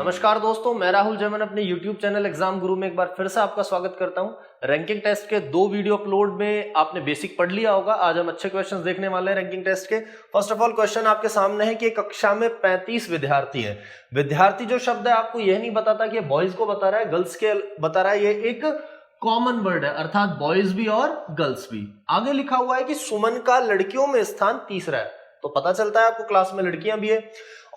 नमस्कार दोस्तों, मैं राहुल जैमन अपने YouTube चैनल एग्जाम गुरु में एक बार फिर से आपका स्वागत करता हूं। रैंकिंग टेस्ट के 2 वीडियो अपलोड में आपने बेसिक पढ़ लिया होगा। आज हम अच्छे क्वेश्चंस देखने वाले हैं रैंकिंग टेस्ट के। फर्स्ट ऑफ ऑल क्वेश्चन आपके सामने है कि कक्षा में 35 विद्यार्थी हैं। विद्यार्थी जो शब्द है आपको यह नहीं बताता कि बॉयज को बता रहा है, गर्ल्स के बता रहा है। ये एक कॉमन वर्ड है, अर्थात बॉयज भी और गर्ल्स भी। आगे लिखा हुआ है कि सुमन का लड़कियों में स्थान तीसरा है, तो पता चलता है आपको क्लास में लड़कियां भी है।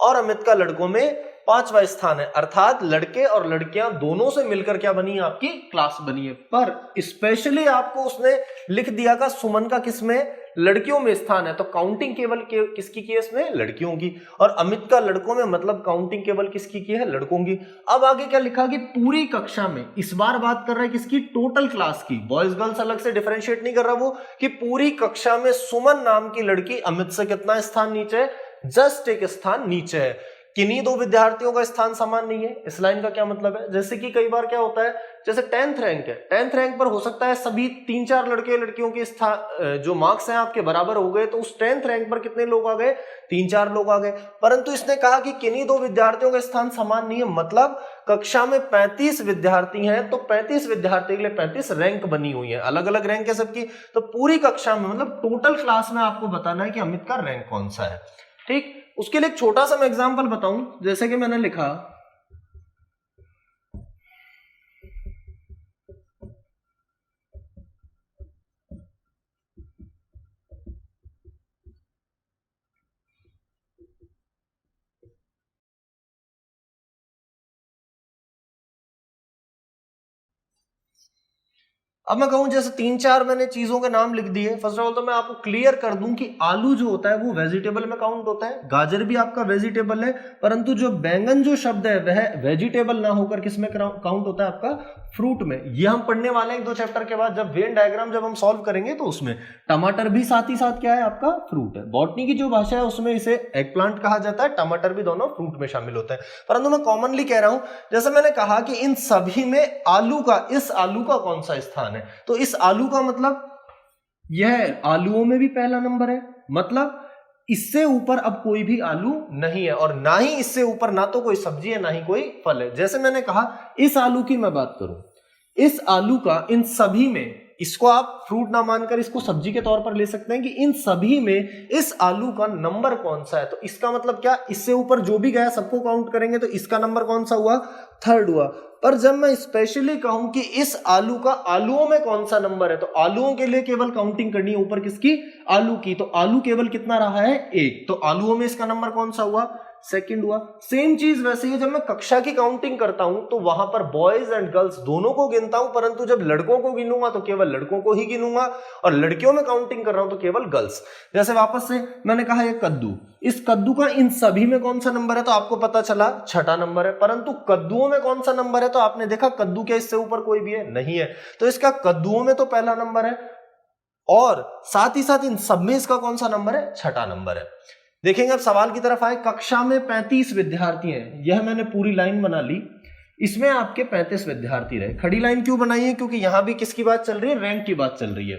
और अमित का लड़कों में 5वां स्थान है, अर्थात लड़के और लड़कियां दोनों से मिलकर क्या बनी है, आपकी क्लास बनी है। पर स्पेशली आपको उसने लिख दिया का सुमन का किसमें, लड़कियों में स्थान है, तो काउंटिंग केवल किसकी की है इसमें, लड़कियों की। और अमित का लड़कों में मतलब काउंटिंग केवल किसकी की है, लड़कों की। अब आगे क्या लिखा कि पूरी कक्षा में, इस बार बात कर रहा है किसकी, टोटल क्लास की। बॉयज गर्ल्स अलग से डिफरेंशिएट नहीं कर रहा वो, कि पूरी कक्षा में सुमन नाम की लड़की अमित से कितना स्थान नीचे है, जस्ट एक स्थान नीचे है। किन्हीं 2 विद्यार्थियों का स्थान समान नहीं है। इस लाइन का क्या मतलब है, जैसे कि कई बार क्या होता है, जैसे 10th रैंक है, 10th रैंक पर हो सकता है सभी 3-4 लड़के लड़कियों के स्थान जो मार्क्स हैं आपके बराबर हो गए, तो उस 10th रैंक पर कितने लोग आ गए, 3-4 लोग आ गए। परंतु इसने कहा कि किन्हीं 2 विद्यार्थियों का स्थान समान नहीं है, मतलब कक्षा में 35 विद्यार्थी हैं, तो 35 विद्यार्थी के लिए 35 रैंक बनी हुई है, अलग अलग रैंक है सबकी। तो पूरी कक्षा में मतलब टोटल क्लास में आपको बताना है कि अमित का रैंक कौन सा है। ठीक, उसके लिए एक छोटा सा मैं एग्जांपल बताऊं, जैसे कि मैंने लिखा अब मैं कहूं जैसे 3-4 मैंने चीजों के नाम लिख दिए। फर्स्ट ऑफ ऑल तो मैं आपको क्लियर कर दूं कि आलू जो होता है वो वेजिटेबल में काउंट होता है, गाजर भी आपका वेजिटेबल है, परंतु जो बैंगन जो शब्द है वह वेजिटेबल ना होकर किसमें काउंट होता है, आपका फ्रूट में। ये हम पढ़ने वाले हैं 1-2 चैप्टर के बाद, जब वेन डायग्राम जब हम सॉल्व करेंगे तो उसमें। टमाटर भी साथ ही साथ क्या है, आपका फ्रूट है। बॉटनी की जो भाषा है उसमें इसे एग प्लांट कहा जाता है, टमाटर भी दोनों फ्रूट में शामिल होते हैं। परंतु मैं कॉमनली कह रहा हूं, जैसे मैंने कहा कि इन सभी में आलू का, इस आलू का कौन सा स्थान है, तो इस आलू का मतलब यह आलूओं में भी पहला नंबर है, मतलब इससे ऊपर अब कोई भी आलू नहीं है, और ना ही इससे ऊपर ना तो कोई सब्जी है ना ही कोई फल है। जैसे मैंने कहा इस आलू की मैं बात करूं, इस आलू का इन सभी में, इसको आप फ्रूट ना मानकर इसको सब्जी के तौर पर ले सकते हैं कि इन सभी में इस आलू का नंबर कौन सा है। तो इसका मतलब क्या, इससे ऊपर जो भी गया सबको काउंट करेंगे, तो इसका नंबर कौन सा हुआ, 3rd हुआ। पर जब मैं स्पेशली कहूं कि इस आलू का आलूओं में कौन सा नंबर है, तो आलूओं के लिए केवल काउंटिंग करनी है ऊपर किसकी, आलू की। तो आलू केवल कितना रहा है, 1, तो आलूओं में इसका नंबर कौन सा हुआ, 2nd हुआ। सेम चीज वैसे ही जब मैं कक्षा की काउंटिंग करता हूं तो वहां पर बॉयज एंड गर्ल्स दोनों को गिनता हूं, परंतु जब लड़कों को गिनूंगा तो केवल लड़कों को ही गिनूंगा, और लड़कियों में काउंटिंग कर रहा हूं तो केवल गर्ल्स। जैसे वापस से मैंने कहा ये कद्दू, इस कद्दू का इन सभी में कौन सा नंबर है, तो आपको पता चला 6ठा नंबर है। परंतु कद्दुओं में कौन सा नंबर है, तो आपने देखा कद्दू के इससे ऊपर कोई भी है, नहीं है, तो इसका कद्दुओं में तो पहला नंबर है, और साथ ही साथ इन सब में इसका कौन सा नंबर है, 6ठा नंबर है। देखेंगे अब सवाल की तरफ आए। कक्षा में 35 विद्यार्थी हैं, यह मैंने पूरी लाइन बना ली, इसमें आपके 35 विद्यार्थी रहे। खड़ी लाइन क्यों बनाई है, क्योंकि यहां भी किसकी बात चल रही है, रैंक की बात चल रही है।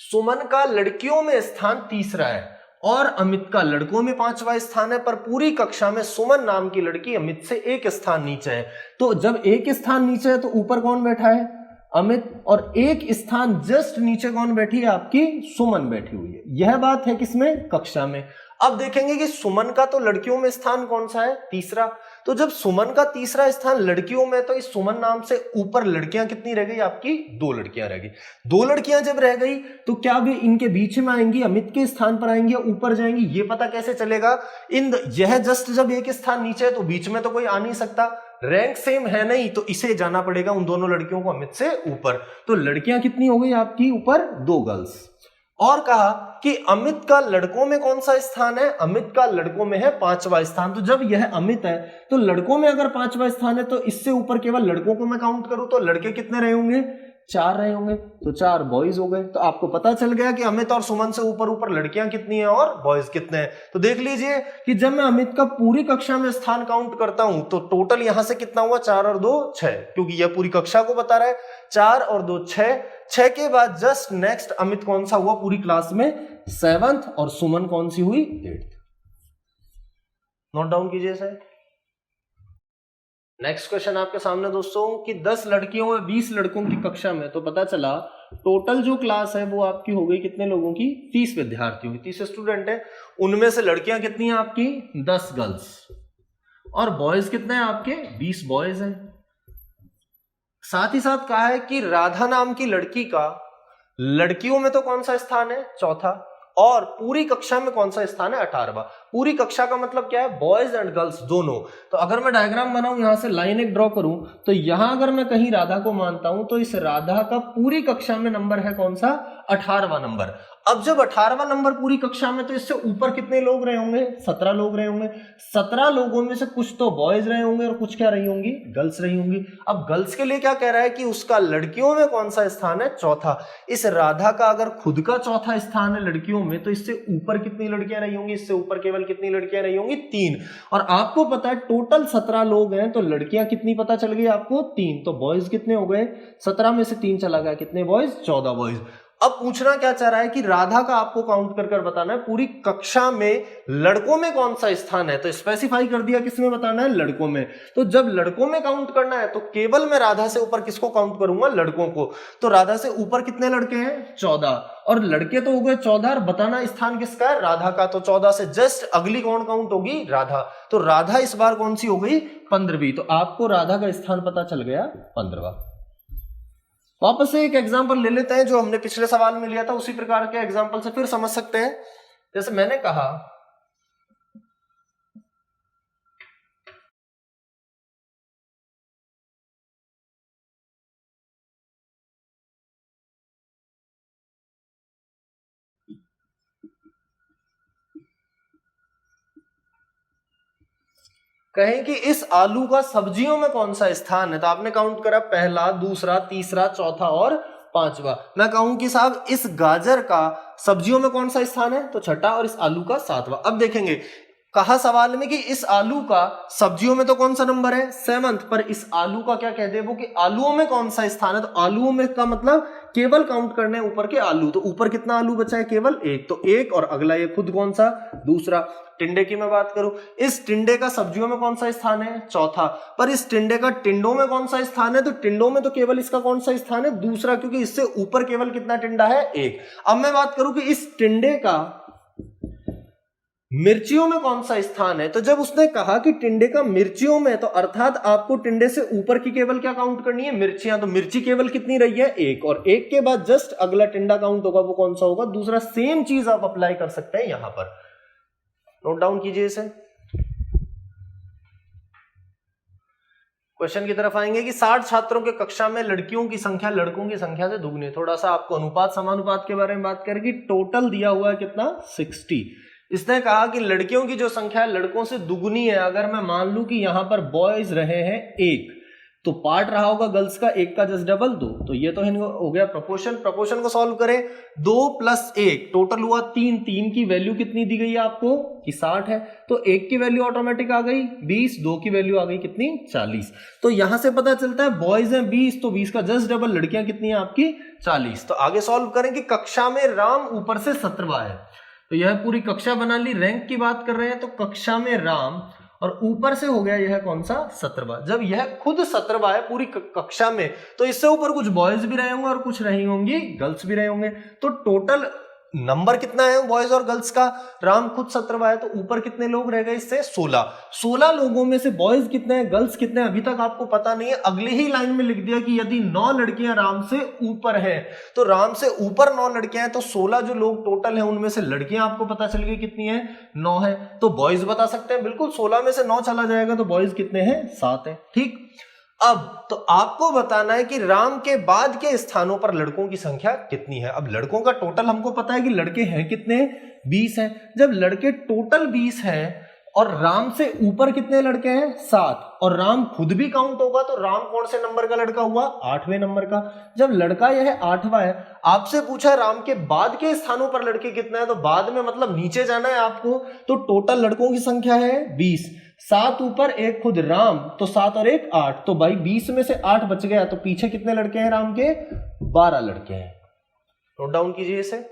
सुमन का लड़कियों में स्थान तीसरा है और अमित का लड़कों में 5वां स्थान है, पर पूरी कक्षा में सुमन नाम की लड़की अमित से 1 स्थान नीचे है। तो जब 1 स्थान नीचे है तो ऊपर कौन बैठा है, अमित, और 1 स्थान जस्ट नीचे कौन बैठी है, आपकी सुमन बैठी हुई है। यह बात है किसमें, कक्षा में। अब देखेंगे कि सुमन का तो लड़कियों में स्थान कौन सा है, तीसरा। तो जब सुमन का तीसरा स्थान लड़कियों में, तो इस सुमन नाम से ऊपर लड़कियां कितनी रह गई, आपकी 2 लड़कियां रह गई। 2 लड़कियां जब रह गई तो क्या वे इनके बीच में आएंगी, अमित के स्थान पर आएंगी या ऊपर जाएंगी, ये पता कैसे चलेगा। यह जस्ट जब 1 स्थान नीचे है तो बीच में तो कोई आ नहीं सकता, रैंक सेम है नहीं, तो इसे जाना पड़ेगा उन दोनों लड़कियों को अमित से ऊपर। तो लड़कियां कितनी हो गई आपकी, ऊपर 2 गर्ल्स। और कहा कि अमित का लड़कों में कौन सा स्थान है, अमित का लड़कों में है 5वां स्थान। तो जब यह अमित है तो लड़कों में अगर 5वां स्थान है, तो इससे ऊपर केवल लड़कों को मैं काउंट करूं तो लड़के कितने रहे होंगे, 4 रहे होंगे, तो 4 बॉयज हो गए। तो आपको पता चल गया कि अमित और सुमन से ऊपर ऊपर लड़कियां कितनी हैं और बॉयज कितने हैं। तो देख लीजिए कि जब मैं अमित का पूरी कक्षा में स्थान काउंट करता हूं तो टोटल यहां से कितना हुआ, 4 और 2 6, क्योंकि यह पूरी कक्षा को बता रहा है। 4 और 2 6, 6 के बाद जस्ट नेक्स्ट अमित कौन सा हुआ पूरी क्लास में, 7th, और सुमन कौन सी हुई, 8th। नोट डाउन कीजिए सर। नेक्स्ट क्वेश्चन आपके सामने दोस्तों कि 10 लड़कियों व 20 लड़कों की कक्षा में, तो पता चला टोटल जो क्लास है वो आपकी हो गई कितने लोगों की, 30 विद्यार्थियों की, 30 स्टूडेंट है। उनमें से लड़कियां कितनी हैं आपकी, 10 गर्ल्स, और बॉयज कितने हैं आपके, 20 बॉयज हैं। साथ ही साथ कहा है कि राधा नाम की लड़की का लड़कियों में तो कौन सा स्थान है, चौथा, और पूरी कक्षा में कौन सा स्थान है, 18वां। पूरी कक्षा का मतलब क्या है, बॉयज एंड गर्ल्स दोनों। तो अगर मैं डायग्राम बनाऊं, यहां से लाइन एक ड्रॉ करूं, तो यहां अगर मैं कहीं राधा को मानता हूं तो इस राधा का पूरी कक्षा में नंबर है कौन सा, 18वां नंबर। अब जब 18वां नंबर पूरी कक्षा में, तो इससे ऊपर कितने लोग रहे होंगे, 17 लोग रहे होंगे। 17 लोगों में से कुछ तो बॉयज रहे होंगे और कुछ क्या रही होंगी, गर्ल्स रही होंगी। अब गर्ल्स के लिए क्या कह रहा है कि उसका लड़कियों में कौन सा स्थान है, चौथा। इस राधा का अगर खुद का चौथा स्थान है लड़कियों में, तो इससे ऊपर कितनी लड़कियां रही होंगी, इससे ऊपर केवल कितनी लड़कियां रही होंगी, 3। और आपको पता है टोटल 17 लोग हैं, तो लड़कियां कितनी पता चल गई आपको, 3। तो बॉयज कितने हो गए, 17 में से 3 चला गया, कितने बॉयज, 14 बॉयज। अब पूछना क्या चाह रहा है कि राधा का आपको काउंट कर बताना है पूरी कक्षा में लड़कों में कौन सा स्थान है। तो स्पेसिफाई कर दिया किसमें बताना है, लड़कों में। तो जब लड़कों में काउंट करना है तो केवल मैं राधा से ऊपर किसको काउंट करूंगा, लड़कों को। तो राधा से ऊपर कितने लड़के हैं, 14, और लड़के तो हो गए 14, और बताना स्थान किसका है, राधा का। तो 14 से जस्ट अगली कौन काउंट होगी, राधा। तो राधा इस बार कौन सी हो गई, 15वीं। तो आपको राधा का स्थान पता चल गया 15वां। वापस से एक एग्जांपल ले लेते हैं जो हमने पिछले सवाल में लिया था, उसी प्रकार के एग्जांपल से फिर समझ सकते हैं। जैसे मैंने कहा कहें कि इस आलू का सब्जियों में कौन सा स्थान है, तो आपने काउंट करा पहला, दूसरा, तीसरा, चौथा और 5वां। मैं कहूं कि साहब इस गाजर का सब्जियों में कौन सा स्थान है, तो छठा, और इस आलू का 7वां। अब देखेंगे कहा सवाल में कि इस आलू का सब्जियों में तो कौन सा नंबर है, 7th, पर इस आलू का क्या कहते हैं वो कि आलूओं में कौन सा स्थान है। तो आलूओं में का मतलब केवल काउंट करने ऊपर के आलू। तो ऊपर कितना आलू बचा है, केवल 1, तो 1, और अगला ये खुद कौन सा, दूसरा। टिंडे की मैं बात करूं, इस टिंडे का सब्जियों में कौन सा स्थान है, चौथा, पर इस टिंडे का टिंडों में कौन सा स्थान है, तो टिंडों में तो केवल इसका कौन सा स्थान है, दूसरा, क्योंकि इससे ऊपर केवल कितना टिंडा है, 1। अब मैं बात करूं कि इस टिंडे का मिर्चियों में कौन सा स्थान है, तो जब उसने कहा कि टिंडे का मिर्चियों में, तो अर्थात आपको टिंडे से ऊपर की केवल क्या काउंट करनी है, मिर्चियां। तो मिर्ची केवल कितनी रही है, 1, और 1 के बाद जस्ट अगला टिंडा काउंट होगा, वो कौन सा होगा, दूसरा। सेम चीज आप अप्लाई कर सकते हैं यहां पर, नोट डाउन कीजिए इसे। क्वेश्चन की तरफ आएंगे कि 60 छात्रों के कक्षा में लड़कियों की संख्या लड़कों की संख्या से दुगनी। थोड़ा सा आपको अनुपात समानुपात के बारे में बात करेगी। टोटल दिया हुआ है कितना, 60। इसने कहा कि लड़कियों की जो संख्या लड़कों से दुगनी है। अगर मैं मान लूं कि यहां पर बॉयज रहे हैं 1, तो पार्ट रहा होगा गर्ल्स का 1 का जस्ट डबल 2। तो ये तो हो गया प्रोपोर्शन। प्रोपोर्शन को सॉल्व करें, 2 + 1 टोटल हुआ 3। 3 की वैल्यू कितनी दी गई है आपको कि 60 है, तो 1 की वैल्यू ऑटोमेटिक आ गई 20, 2 की वैल्यू आ गई कितनी, 40। तो यहां से पता चलता है बॉयज हैं 20, तो 20 का जस्ट डबल, लड़कियां कितनी है आपकी 40। तो आगे सॉल्व करें कि कक्षा में राम ऊपर से 17वां है। तो यह पूरी कक्षा बना ली। रैंक की बात कर रहे हैं तो कक्षा में राम, और ऊपर से हो गया यह कौन सा, 17वां। जब यह खुद 17वां है पूरी कक्षा में, तो इससे ऊपर कुछ बॉयज भी रहे होंगे और कुछ रही होंगी गर्ल्स भी रहे होंगे। तो टोटल नंबर कितना है बॉयज और गर्ल्स का, राम खुद 17वां है, तो ऊपर कितने लोग रह गए इससे, 16। 16 लोगों में से बॉयज कितने हैं, गर्ल्स कितने हैं, अभी तक आपको पता नहीं है। अगले ही लाइन में लिख दिया कि यदि 9 लड़कियां राम से ऊपर है, तो राम से ऊपर 9 लड़कियां हैं, तो 16 जो लोग टोटल है उनमें से लड़कियां आपको पता चल गई कितनी है, 9 है। तो बॉयज बता सकते हैं बिल्कुल, 16 में से 9 चला जाएगा तो बॉयज कितने हैं, 7 है। ठीक, अब तो आपको बताना है कि राम के बाद के स्थानों पर लड़कों की संख्या कितनी है। अब लड़कों का टोटल हमको पता है कि लड़के हैं कितने, 20 हैं। जब लड़के टोटल 20 हैं और राम से ऊपर कितने लड़के हैं 7, और राम खुद भी काउंट होगा तो राम कौन से नंबर का लड़का हुआ 8वें नंबर का। जब लड़का यह 8वां है, आपसे पूछा राम के बाद के स्थानों पर लड़के कितने हैं, तो बाद में मतलब नीचे जाना है आपको, तो टोटल लड़कों की संख्या है 20, 7 ऊपर एक खुद राम, तो 7 और 1 8, तो भाई 20 में से 8 बच गया, तो पीछे कितने लड़के हैं राम के 12 लड़के हैं। नोट डाउन कीजिए इसे।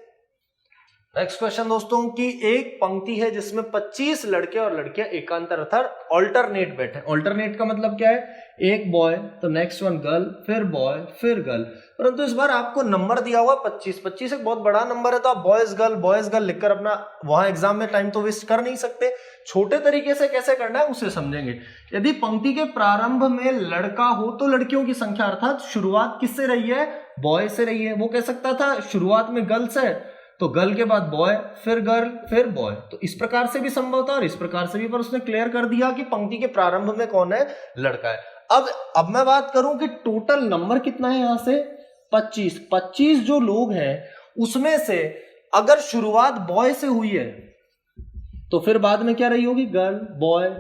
नेक्स्ट क्वेश्चन दोस्तों की एक पंक्ति है जिसमें 25 लड़के और लड़कियां एकांतर अर्थात ऑल्टरनेट बैठे। ऑल्टरनेट का मतलब क्या है, एक बॉय तो नेक्स्ट वन गर्ल, फिर बॉय फिर गर्ल, परंतु इस बार आपको नंबर दिया हुआ 25। 25 एक बहुत बड़ा नंबर है, तो आप बॉयज गर्ल लिखकर अपना वहां एग्जाम में टाइम तो वेस्ट कर नहीं सकते। छोटे तरीके से कैसे करना है उसे समझेंगे। यदि पंक्ति के प्रारंभ में लड़का हो तो लड़कियों की संख्या अर्थात शुरुआत किससे रही है, बॉय से रही है। वो कह सकता था शुरुआत में गर्ल्स है तो गर्ल के बाद बॉय फिर गर्ल फिर बॉय, तो इस प्रकार से भी संभव था और इस प्रकार से भी, पर उसने क्लियर कर दिया कि पंक्ति के प्रारंभ में कौन है, लड़का है। अब मैं बात करूं कि टोटल नंबर कितना है, यहां से 25 जो लोग हैं उसमें से अगर शुरुआत बॉय से हुई है तो फिर बाद में क्या रही होगी, गर्ल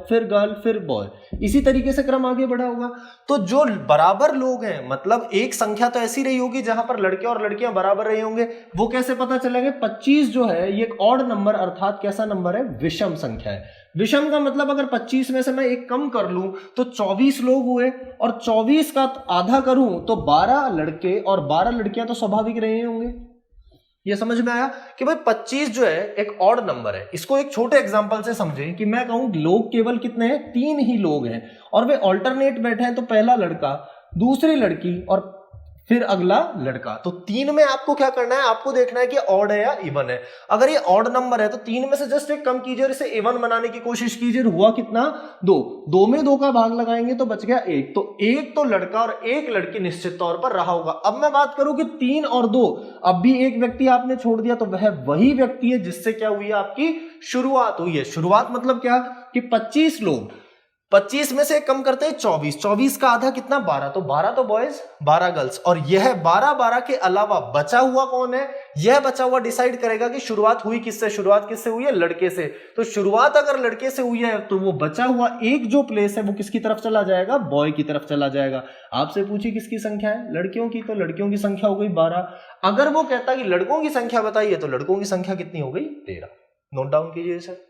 फिर बॉय, इसी तरीके से क्रम आगे बढ़ा होगा। तो जो बराबर लोग हैं, मतलब एक संख्या तो ऐसी रही होगी जहां पर लड़के और लड़कियां बराबर रहे होंगे, वो कैसे पता चलेंगे। 25 जो है ये एक ऑड नंबर अर्थात कैसा नंबर है, विषम संख्या है। विषम का मतलब अगर 25 में से मैं एक कम कर लूं तो 24 लोग हुए, और 24 का आधा करूं तो 12 लड़के और 12 लड़कियां तो स्वाभाविक रहे होंगे। ये समझ में आया कि भाई 25 जो है एक ऑड नंबर है। इसको एक छोटे एग्जांपल से समझें कि मैं कहूं लोग केवल कितने हैं, 3 ही लोग हैं और वे ऑल्टरनेट बैठे हैं, तो पहला लड़का, दूसरी लड़की और फिर अगला लड़का। तो 3 में आपको क्या करना है, आपको देखना है कि ऑड है या इवन है। अगर ये ऑड नंबर है तो 3 में से जस्ट एक कम कीजिए और इसे इवन बनाने की कोशिश कीजिए। हुआ कितना, 2 में 2 का भाग लगाएंगे तो बच गया 1, तो 1 तो लड़का और 1 लड़की निश्चित तौर पर रहा होगा। अब मैं बात करूं कि 3 और 2, अब भी एक व्यक्ति आपने छोड़ दिया, तो वह वही व्यक्ति है जिससे क्या हुई है, आपकी शुरुआत हुई है। शुरुआत मतलब क्या कि 25 लोग, 25 में से कम करते हैं 24 का आधा कितना 12, तो 12 तो बॉयज 12 गर्ल्स, और यह 12 के अलावा बचा हुआ कौन है, यह बचा हुआ डिसाइड करेगा कि शुरुआत हुई किससे, शुरुआत किससे हुई है, लड़के से। तो शुरुआत अगर लड़के से हुई है तो वो बचा हुआ एक जो प्लेस है वो किसकी तरफ चला जाएगा, बॉय की तरफ चला जाएगा। आपसे पूछी किसकी संख्या है, लड़कियों की, तो लड़कियों की संख्या हो गई 12। अगर वो कहता कि लड़कों की संख्या बताइए तो लड़कों की संख्या कितनी हो गई, 13। नोट डाउन कीजिए इसे।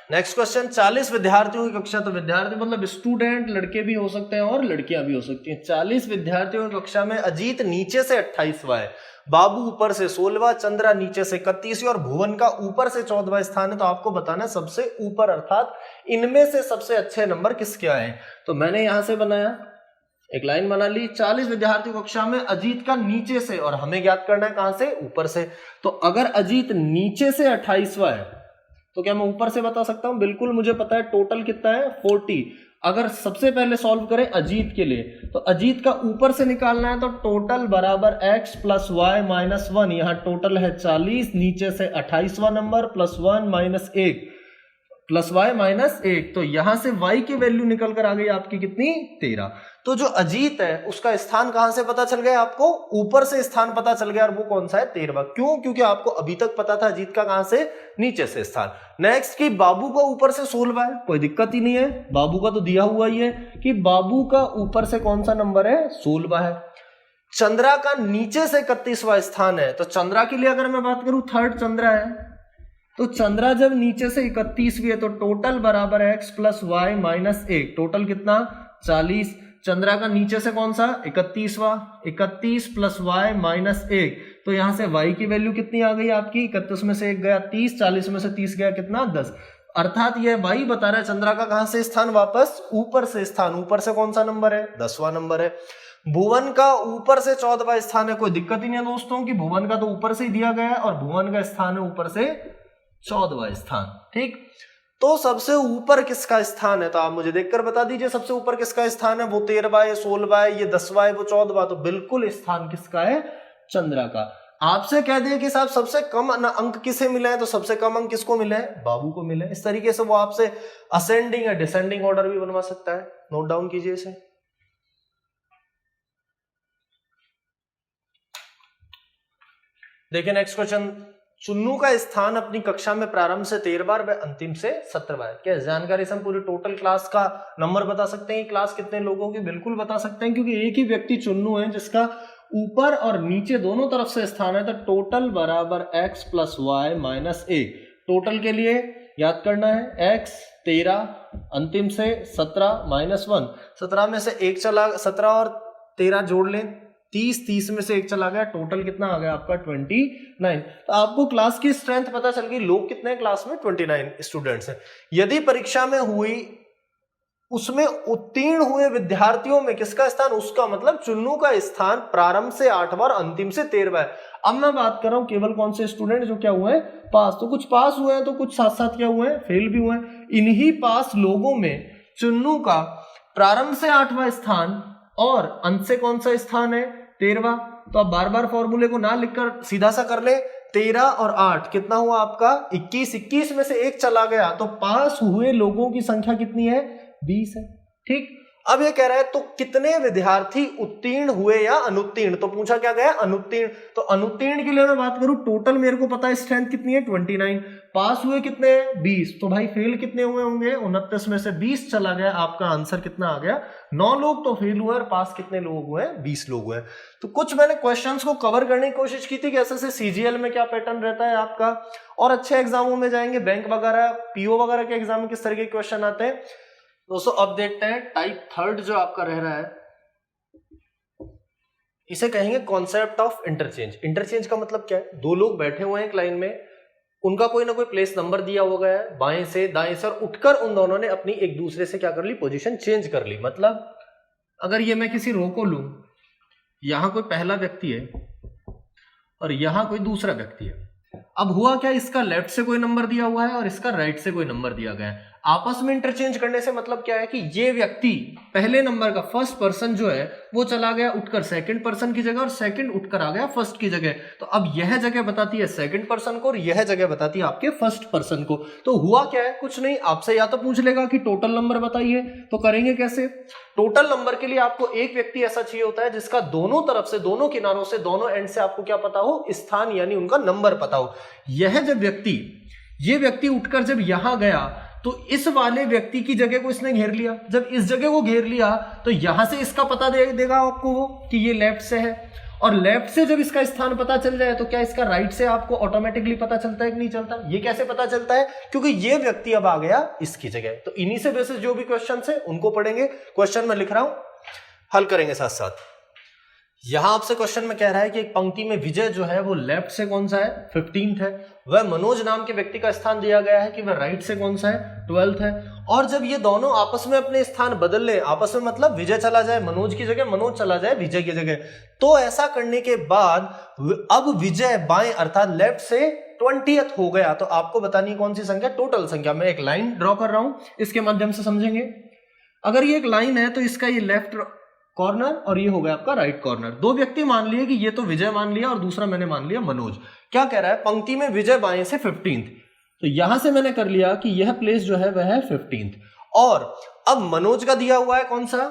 नेक्स्ट क्वेश्चन, 40 विद्यार्थियों की कक्षा, तो विद्यार्थी मतलब स्टूडेंट, लड़के भी हो सकते हैं और लड़कियां भी हो सकती हैं। 40 विद्यार्थियों की कक्षा में अजीत नीचे से 28वां है, बाबू ऊपर से 16वां, चंद्रा नीचे से 31 और भुवन का ऊपर से 14वां स्थान है। तो आपको बताना है सबसे ऊपर अर्थात इनमें से सबसे अच्छे नंबर किसके आए। तो मैंने यहां से बनाया, एक लाइन बना ली, 40 विद्यार्थियों कक्षा में अजीत का नीचे से, और हमें ज्ञात करना है कहां से, ऊपर से। तो अगर अजीत नीचे से 28वां है तो क्या मैं ऊपर से बता सकता हूं, बिल्कुल मुझे पता है टोटल कितना है 40। अगर सबसे पहले सॉल्व करें अजीत के लिए, तो अजीत का ऊपर से निकालना है, तो टोटल बराबर x प्लस वाई माइनस 1, यहां टोटल है 40, नीचे से 28वां number plus 1 minus 1 plus Y minus 1, तो यहां से y की वैल्यू निकल कर आ गई आपकी कितनी, 13। तो जो अजीत है उसका स्थान कहां से पता चल गया आपको, ऊपर से स्थान पता चल गया, और वो कौन सा है, 13वां। क्यों, क्योंकि आपको अभी तक पता था अजीत का कहां से, नीचे से स्थान। नेक्स्ट कि बाबू का ऊपर से 16वां है, कोई दिक्कत ही नहीं है, बाबू का तो दिया हुआ ही है कि बाबू का ऊपर से कौन सा नंबर है, 16वां है। चंद्रा का नीचे से 31वां स्थान है, तो चंद्रा के लिए अगर मैं बात करूं, थर्ड चंद्रा है, तो चंद्रा जब नीचे से 31वीं है तो टोटल बराबर है x plus Y minus 1, total कितना 40। चंद्रा का नीचे से कौन सा, 31वां, 31 प्लस वाई माइनस 1, तो यहां से y की वैल्यू कितनी आ गई आपकी, 31 में से 1 गया 30, 40 में से 30 गया कितना 10, अर्थात यह y बता रहा है चंद्रा का कहां से स्थान, वापस ऊपर से स्थान। ऊपर से कौन सा नंबर है, 10वां नंबर है। भुवन का ऊपर से 14वां स्थान है, कोई दिक्कत ही नहीं है दोस्तों कि भुवन का तो ऊपर से ही दिया गया है और भुवन का स्थान है ऊपर से 14वां स्थान, ठीक। तो सबसे ऊपर किसका स्थान है, तो आप मुझे देखकर बता दीजिए सबसे ऊपर किसका स्थान है, वो 13वां है, 16वां है, ये 10वां है, वो 14वां, तो बिल्कुल स्थान किसका है, चंद्रा का। आपसे कह दिया कि साहब सबसे कम अंक किसे मिले हैं, तो सबसे कम अंक किसको मिले हैं, बाबू को मिले। इस तरीके से वो आपसे असेंडिंग या डिसेंडिंग ऑर्डर भी बनवा सकता है। नोट डाउन कीजिए इसे। देखिए नेक्स्ट क्वेश्चन चुन्नू का स्थान अपनी कक्षा में प्रारंभ से 13 बार व अंतिम से 17 बार। क्या जानकारी से हम पूरी टोटल क्लास का नंबर बता सकते हैं? क्लास कितने लोगों की? बिल्कुल बता सकते हैं, क्योंकि एक ही व्यक्ति चुन्नू है जिसका ऊपर और नीचे दोनों तरफ से स्थान है। तो टोटल बराबर x प्लस वाई माइनस ए। टोटल के लिए याद करना है x 13, अंतिम से 17 माइनस 1। 17 में से 1 चला, 17 और 13 जोड़ लें 30, 30 में से 1 चला गया, टोटल कितना आ गया आपका 29। तो आपको क्लास की स्ट्रेंथ पता चल गई। लोग कितने हैं क्लास में? 29 स्टूडेंट्स हैं। यदि परीक्षा में हुई उसमें उत्तीर्ण हुए विद्यार्थियों में किसका स्थान? उसका मतलब चुन्नू का स्थान प्रारंभ से 8 बार, अंतिम से 13 बार। अब मैं बात कर रहा हूं केवल कौन से स्टूडेंट जो क्या हुए हैं? पास। तो कुछ पास हुए हैं, तो कुछ साथ साथ क्या हुए हैं? फेल भी हुए हैं। इन्हीं पास लोगों में चुन्नू का प्रारंभ से 8वां स्थान और अंत से कौन सा स्थान है? 13वां। तो अब बार बार फॉर्मूले को ना लिखकर सीधा सा कर ले। 13 और 8 कितना हुआ आपका? 21। 21 में से 1 चला गया, तो पास हुए लोगों की संख्या कितनी है? 20 है। ठीक। अब ये कह रहा है तो कितने विद्यार्थी उत्तीर्ण हुए या अनुत्तीर्ण? तो पूछा क्या गया? अनुत्तीर्ण। तो अनुत्तीर्ण के लिए मैं बात करूं, टोटल मेरे को पता है स्ट्रेंथ कितनी है? 29। पास हुए कितने? 20। तो भाई फेल कितने हुए होंगे? 29 में से 20 चला गया, आपका आंसर कितना आ गया? 9 लोग तो फेल हुए और पास कितने लोग हुए? 20 लोग हुए। तो कुछ मैंने क्वेश्चंस को कवर करने की कोशिश की थी कि ऐसे से सीजीएल में क्या पैटर्न रहता है आपका, और अच्छे एग्जामों में जाएंगे बैंक वगैरह, पीओ वगैरह के एग्जाम में किस तरह के क्वेश्चन आते हैं। दोस्तों अब देखते हैं टाइप थर्ड जो आपका रह रहा है, इसे कहेंगे कॉन्सेप्ट ऑफ इंटरचेंज। इंटरचेंज का मतलब क्या है? दो लोग बैठे हुए हैं एक लाइन में, उनका कोई ना कोई प्लेस नंबर दिया हुआ है बाएं से दाएं से, और उठकर उन दोनों ने अपनी एक दूसरे से क्या कर ली? पोजीशन चेंज कर ली। मतलब अगर ये मैं किसी रो को लूं, यहां कोई पहला व्यक्ति है और यहां कोई दूसरा व्यक्ति है। अब हुआ क्या? इसका लेफ्ट से कोई नंबर दिया हुआ है और इसका राइट से कोई नंबर दिया गया है। आपस में इंटरचेंज करने से मतलब क्या है कि ये व्यक्ति पहले नंबर का फर्स्ट पर्सन जो है वो चला गया उठकर सेकंड पर्सन की जगह, और सेकंड उठकर आ गया फर्स्ट की जगह। तो अब यह जगह बताती है सेकंड पर्सन को और यह जगह बताती है आपके फर्स्ट पर्सन को। तो हुआ क्या है? कुछ नहीं, आपसे या तो पूछ लेगा कि टोटल नंबर बताइए, तो करेंगे कैसे? टोटल नंबर के लिए आपको एक व्यक्ति ऐसा चाहिए होता है जिसका दोनों तरफ से, दोनों किनारों से, दोनों एंड से आपको क्या पता हो? स्थान, यानी उनका नंबर पता हो। यह जब व्यक्ति, ये व्यक्ति उठकर जब यहां गया तो इस वाले व्यक्ति की जगह को इसने घेर लिया। जब इस जगह को घेर लिया तो यहां से इसका पता देगा आपको वो कि ये लेफ्ट से है, और लेफ्ट से जब इसका स्थान पता चल जाए तो क्या इसका राइट से आपको ऑटोमेटिकली पता चलता है कि नहीं चलता? ये कैसे पता चलता है? क्योंकि ये व्यक्ति अब आ गया इसकी जगह। तो इन्हीं से बेसिस जो भी क्वेश्चन है उनको पढ़ेंगे। क्वेश्चन में लिख रहा हूं, हल करेंगे साथ साथ। यहां आपसे क्वेश्चन में कह रहा है कि एक पंक्ति में विजय जो है वो लेफ्ट से कौन सा है? 15th है। वह मनोज नाम के व्यक्ति का स्थान दिया गया है कि वह राइट से कौन सा है? 12th है। और जब ये दोनों आपस में अपने स्थान बदल ले, आपस में मतलब विजय चला जाए मनोज की जगह, मनोज चला जाए विजय की जगह, तो ऐसा करने के बाद अब विजय बाएं अर्थात लेफ्ट से 20th हो गया। तो आपको बतानी कौन सी संख्या? टोटल संख्या। मैं एक लाइन ड्रॉ कर रहा हूं, इसके माध्यम से समझेंगे। अगर ये एक लाइन है तो इसका ये लेफ्ट कॉर्नर और ये हो गया आपका राइट कॉर्नर। दो व्यक्ति मान लिए कि ये तो विजय मान लिया और दूसरा मैंने मान लिया मनोज। क्या कह रहा है? पंक्ति में विजय बाएं से 15th, तो यहां से मैंने कर लिया कि यह प्लेस जो है वह है 15th, और अब मनोज का दिया हुआ है कौन सा?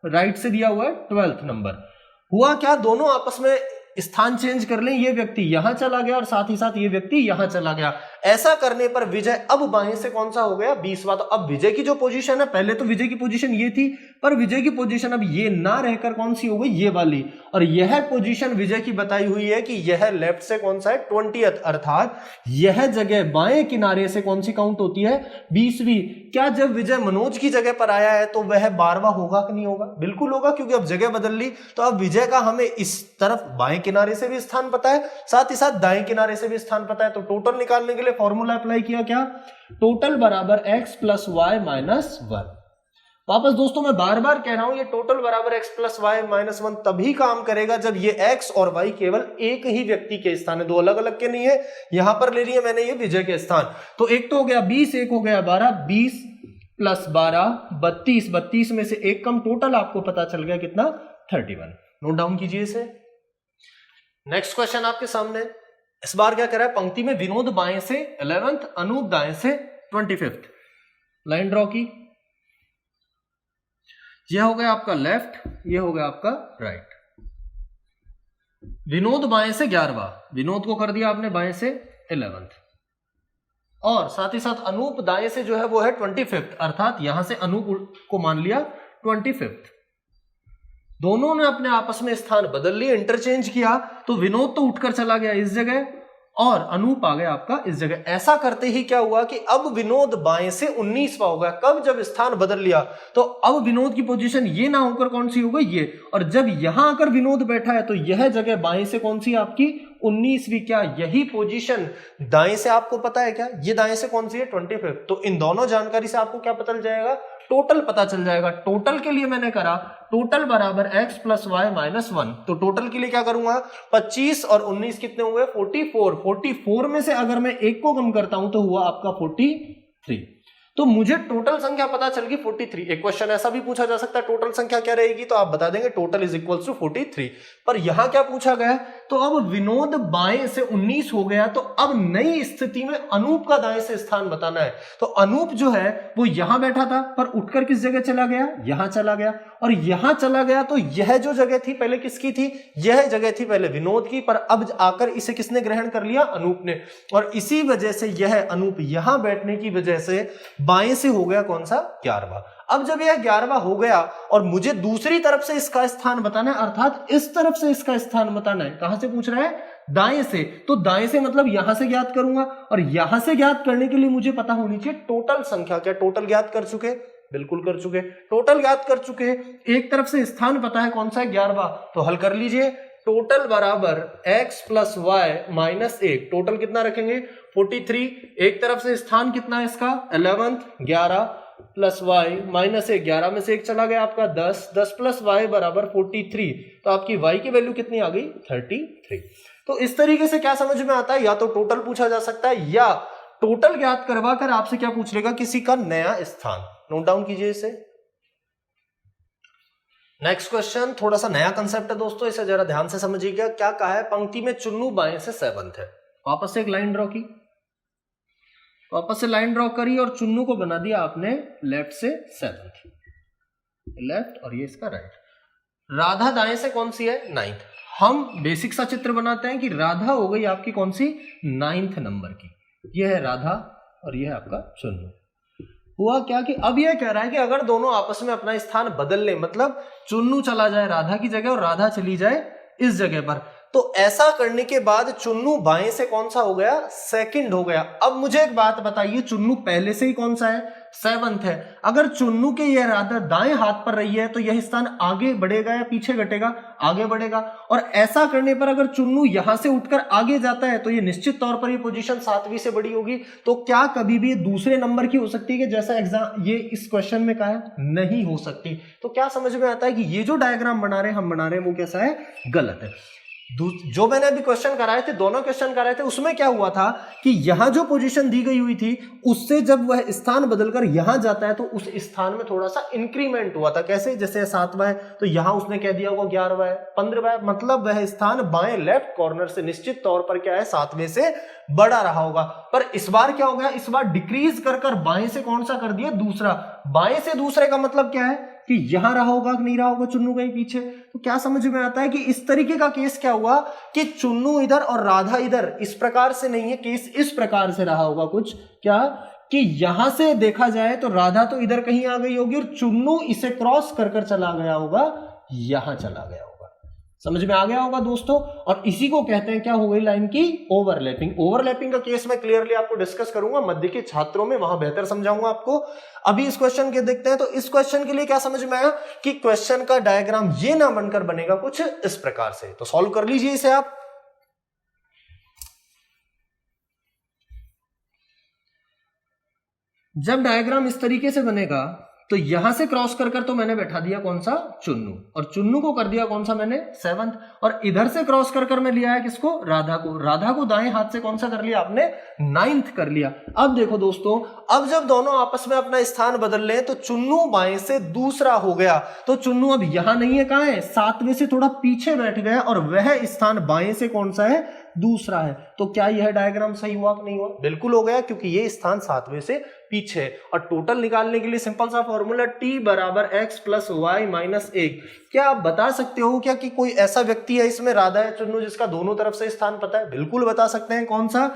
राइट से दिया हुआ है 12th नंबर। हुआ क्या? दोनों आपस में स्थान चेंज कर लें। ये व्यक्ति यहां चला गया और साथ ही साथ ये व्यक्ति यहां चला गया। ऐसा करने पर विजय अब बाएं से कौन सा हो गया? 20वां। तो अब विजय की जो पोजीशन है, पहले तो विजय की पोजीशन ये थी, पर विजय की पोजीशन अब ये ना रहकर कौन सी हो गई? ये वाली। और यह पोजीशन विजय की बताई हुई है कि यह लेफ्ट से कौन सा है? 20th, अर्थात यह जगह बाएं किनारे से कौन सी काउंट होती है? 20वीं। क्या जब विजय मनोज की जगह पर आया है तो वह 12वां होगा कि नहीं होगा? बिल्कुल होगा, क्योंकि अब जगह बदल ली। तो अब विजय का हमें इस तरफ बाएं किनारे से भी स्थान पता है, साथ ही साथ दाएं किनारे से भी स्थान पता है। तो टोटल निकालने के लिए फॉर्मूला अप्लाई किया। क्या? टोटल बराबर x प्लस वाई माइनस 1। वापस दोस्तों मैं बार बार कह रहा हूं, ये टोटल बराबर x प्लस वाई माइनस 1 तभी काम करेगा जब ये x और y केवल एक ही व्यक्ति के स्थान है, दो अलग अलग के नहीं है। यहां पर ले लिया मैंने ये विजय के स्थान। तो एक तो हो गया 20, एक हो गया 12। 20 प्लस 12 32, 32 में से एक कम, टोटल आपको पता चल गया कितना? 31। नोट डाउन कीजिए इसे। नेक्स्ट क्वेश्चन आपके सामने। इस बार क्या कर रहा है? पंक्ति में विनोद बाएं से 11th, अनूप दाएं से 25th। लाइन ड्रॉ की। यह हो गया आपका लेफ्ट, यह हो गया आपका राइट। विनोद बाएं से 11वां, विनोद को कर दिया आपने बाएं से 11th, और साथ ही साथ अनूप दाएं से जो है वो है 25th, अर्थात यहां से अनूप को मान लिया 25th। दोनों ने अपने आपस में स्थान बदल लिए, इंटरचेंज किया, तो विनोद तो उठकर चला गया इस जगह और अनूप आ गया आपका इस जगह। ऐसा करते ही क्या हुआ कि अब विनोद बाएं से 19वां हो गया। कब? जब स्थान बदल लिया, तो अब विनोद की पोजीशन ये ना होकर कौन सी हो गई, ये, और जब यहां आकर विनोद बैठा है तो यह जगह बाएं से कौन सी आपकी 19वीं। क्या यही पोजीशन दाएं से आपको पता है क्या? ये दाएं से कौन सी है? 25th। तो इन दोनों जानकारी से आपको क्या पता चल जाएगा? टोटल पता चल जाएगा। टोटल के लिए मैंने करा टोटल बराबर x प्लस वाई माइनस 1। तो टोटल के लिए क्या करूंगा? 25 और 19 कितने हुए? 44। 44 में से अगर मैं एक को कम करता हूं तो हुआ आपका 43। तो मुझे टोटल संख्या पता चल गई 43। एक क्वेश्चन ऐसा भी पूछा जा सकता है टोटल संख्या क्या रहेगी, तो आप बता देंगे टोटल इज इक्वल्स टू 43। पर यहां क्या पूछा गया? तो अब विनोद बाएं से 19 हो गया, तो अब नई स्थिति में अनूप का दाएं से स्थान बताना है। तो अनूप जो है वो यहां बैठा था, पर उठकर किस जगह चला गया? यहां चला गया, और यहां चला गया तो यह जो जगह थी पहले किसकी थी? यह जगह थी पहले विनोद की, पर अब आकर इसे किसने ग्रहण कर लिया? अनूप ने। और इसी वजह से यह अनूप यहां बैठने की वजह से बाएं से हो गया कौन सा? 11वां। अब जब यह 11वां हो गया और मुझे दूसरी तरफ से इसका स्थान बताना है, अर्थात इस तरफ से इसका स्थान बताना है। कहां से पूछ रहा है? दाएं से। तो दाएं से मतलब यहां से ज्ञात करूंगा, और यहां से ज्ञात करने के लिए मुझे पता होनी चाहिए टोटल संख्या। क्या टोटल ज्ञात कर चुके? बिल्कुल कर चुके, टोटल ज्ञात कर चुके। एक तरफ से स्थान पता है कौन सा है? 11वां। तो हल कर लीजिए। टोटल बराबर x plus Y minus 1। Total कितना रखेंगे? 43। एक तरफ से स्थान कितना है इसका? 11th। 11 प्लस वाई माइनस 1, 11 में से 1 चला गया आपका 10। 10 प्लस वाई बराबर 43। तो आपकी y की वैल्यू कितनी आ गई? 33। तो इस तरीके से क्या समझ में आता है? या तो टोटल पूछा जा सकता है, या टोटल ज्ञात करवा कर आपसे क्या पूछ लेगा? किसी का नया स्थान। नोट डाउन कीजिए इसे। नेक्स्ट क्वेश्चन थोड़ा सा नया कंसेप्ट है दोस्तों, इसे जरा ध्यान से समझिएगा। क्या कहा है? पंक्ति में चुन्नू बाएं से 7th है। वापस से एक लाइन ड्रॉ की, वापस से लाइन ड्रॉ करी और चुन्नू को बना दिया आपने लेफ्ट से 7th, लेफ्ट, और ये इसका राइट। राधा दाएं से कौन सी है? 9th। हम बेसिक सा चित्र बनाते हैं कि राधा हो गई आपकी कौन सी? 9th नंबर की। ये है राधा और ये है आपका चुन्नू। हुआ क्या कि अब यह कह रहा है कि अगर दोनों आपस में अपना स्थान बदल ले, मतलब चुन्नू चला जाए राधा की जगह और राधा चली जाए इस जगह पर, तो ऐसा करने के बाद चुन्नू बाएं से कौन सा हो गया? 2nd हो गया। अब मुझे एक बात बताइए, चुन्नू पहले से ही कौन सा है? 7th है। अगर चुन्नू के यह राधा दाएं हाथ पर रही है तो यह स्थान आगे बढ़ेगा या पीछे घटेगा? आगे बढ़ेगा। और ऐसा करने पर अगर चुन्नू यहां से उठकर आगे जाता है तो यह निश्चित तौर पर यह पोजीशन 7वीं से बड़ी होगी। तो क्या कभी भी दूसरे नंबर की हो सकती है कि जैसा एग्जाम ये इस क्वेश्चन में कहा है? नहीं हो सकती। तो क्या समझ में आता है कि ये जो डायग्राम बना रहे हम बना रहे हैं वो कैसा है? गलत है। जो मैंने अभी क्वेश्चन कराए थे, दोनों क्वेश्चन कराए थे, उसमें क्या हुआ था कि यहां जो पोजीशन दी गई हुई थी उससे जब वह स्थान बदलकर यहां जाता है तो उस स्थान में थोड़ा सा इंक्रीमेंट हुआ था। कैसे? जैसे 7वां है तो यहां उसने कह दिया होगा 11वां है, 15वां है, मतलब वह स्थान बाएं लेफ्ट कॉर्नर से निश्चित तौर पर क्या है? 7वें से बड़ा रहा होगा। पर इस बार क्या हो गया? इस बार डिक्रीज कर बाएं से कौन सा कर दिया? दूसरा। बाएं से दूसरे का मतलब क्या है कि यहां रहा होगा कि नहीं रहा होगा चुन्नू कहीं पीछे। तो क्या समझ में आता है कि इस तरीके का केस क्या हुआ कि चुन्नू इधर और राधा इधर, इस प्रकार से नहीं है, केस इस प्रकार से रहा होगा कुछ। क्या कि यहां से देखा जाए तो राधा तो इधर कहीं आ गई होगी और चुन्नू इसे क्रॉस कर चला गया होगा, यहां चला गया होगा। समझ में आ गया होगा दोस्तों। और इसी को कहते हैं क्या हो गई? लाइन की ओवरलैपिंग। ओवरलैपिंग का केस मैं क्लियरली आपको डिस्कस करूंगा मध्य के छात्रों में, वहां बेहतर समझाऊंगा आपको। अभी इस क्वेश्चन के देखते हैं। तो इस क्वेश्चन के लिए क्या समझ में आया कि क्वेश्चन का डायग्राम ये ना बनकर बनेगा कुछ इस प्रकार से। तो सॉल्व कर लीजिए इसे आप। जब डायग्राम इस तरीके से बनेगा तो यहां से क्रॉस कर तो मैंने बैठा दिया कौन सा? चुन्नू, और चुन्नू को कर दिया कौन सा मैंने? 7th। और इधर से क्रॉस कर मैं लिया है किसको? राधा को। राधा को दाएं हाथ से कौन सा कर लिया आपने? 9th कर लिया। अब देखो दोस्तों, अब जब दोनों आपस में अपना स्थान बदल ले तो चुन्नू बाएं से दूसरा हो गया। तो चुन्नू अब यहां नहीं है, कहां है? 7वें से थोड़ा पीछे बैठ गया और वह स्थान बाएं से कौन सा है? दूसरा है। तो क्या यह डायग्राम सही हुआ कि नहीं हुआ? बिल्कुल हो गया, क्योंकि यह स्थान 7वें से पीछे। और टोटल निकालने के लिए सिंपल सा फॉर्मूला t बराबर x प्लस वाई माइनस 1। क्या आप बता सकते हो क्या कि कोई ऐसा व्यक्ति है इसमें राधा या चुन्नू जिसका दोनों तरफ से स्थान पता है? बिल्कुल बता सकते हैं। कौन सा?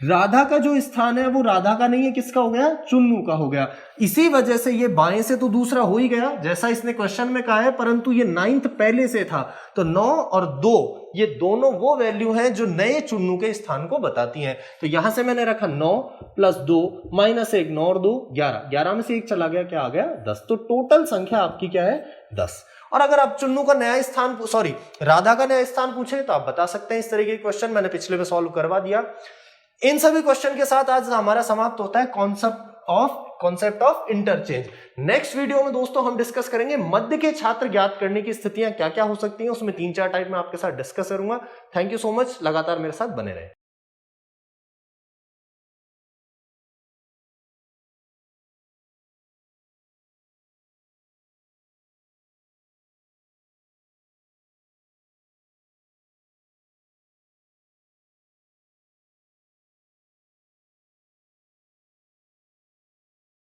राधा का जो स्थान है वो राधा का नहीं है, किसका हो गया, चुन्नू का हो गया। इसी वजह से ये बाएं से तो दूसरा हो ही गया जैसा इसने क्वेश्चन में कहा है, परंतु ये 9th पहले से था, तो 9 और 2 ये दोनों वो वैल्यू हैं जो नए चुन्नू के स्थान को बताती हैं। तो यहां से मैंने रखा 9 + 2 - 1, 9 और 2 11, 11 में से 1 चला गया, क्या आ गया, 10। तो टोटल संख्या आपकी क्या है, 10। और अगर आप चुन्नू का नया स्थान, सॉरी राधा का नया स्थान पूछे तो आप बता सकते हैं। इस तरीके के क्वेश्चन मैंने पिछले में सॉल्व करवा दिया। इन सभी क्वेश्चन के साथ आज हमारा समाप्त होता है concept of interchange. Next video में दोस्तों हम डिस्कस करेंगे मध्य के छात्र ज्ञात करने की स्थितियां क्या क्या हो सकती हैं, उसमें 3-4 टाइप में आपके साथ डिस्कस करूंगा। थैंक यू सो मच, लगातार मेरे साथ बने रहें।